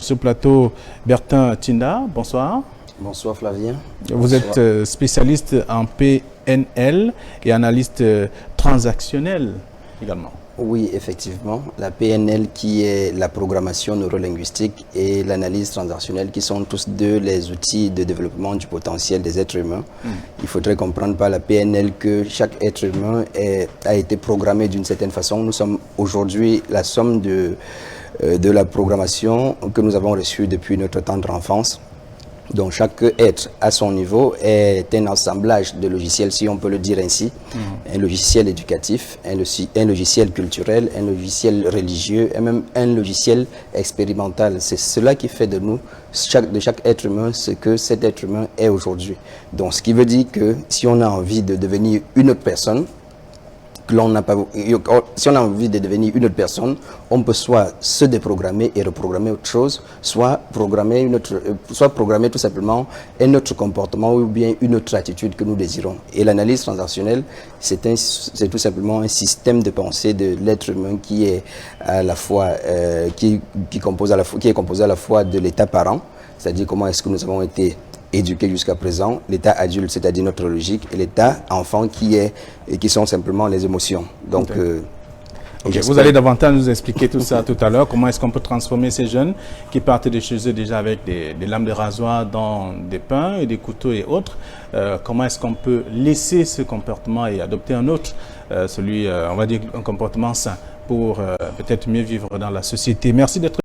ce plateau Bertin Tinda. Bonsoir. Bonsoir Flavien. Vous êtes spécialiste en PNL et analyste transactionnel également. Oui, effectivement. La PNL qui est la programmation neurolinguistique et l'analyse transactionnelle qui sont tous deux les outils de développement du potentiel des êtres humains. Il faudrait comprendre par la PNL que chaque être humain a été programmé d'une certaine façon. Nous sommes aujourd'hui la somme de la programmation que nous avons reçue depuis notre tendre enfance. Donc chaque être à son niveau est un assemblage de logiciels, si on peut le dire ainsi. Un logiciel éducatif, un logiciel culturel, un logiciel religieux et même un logiciel expérimental. C'est cela qui fait de nous, de chaque être humain, ce que cet être humain est aujourd'hui. Donc ce qui veut dire que si on a envie de devenir une autre personne, si on a envie de devenir une autre personne, on peut soit se déprogrammer et reprogrammer autre chose, soit programmer tout simplement un autre comportement ou bien une autre attitude que nous désirons. Et l'analyse transactionnelle, c'est tout simplement un système de pensée de l'être humain qui est à la fois qui est composé à la fois de l'état parent, c'est-à-dire comment est-ce que nous avons été éduqués jusqu'à présent, l'état adulte, c'est-à-dire notre logique, et l'état enfant qui sont simplement les émotions. Donc, vous allez davantage nous expliquer tout ça tout à l'heure. Comment est-ce qu'on peut transformer ces jeunes qui partent de chez eux déjà avec des lames de rasoir dans des pains et des couteaux et autres. Comment est-ce qu'on peut laisser ce comportement et adopter un autre, on va dire un comportement sain pour peut-être mieux vivre dans la société. Merci d'être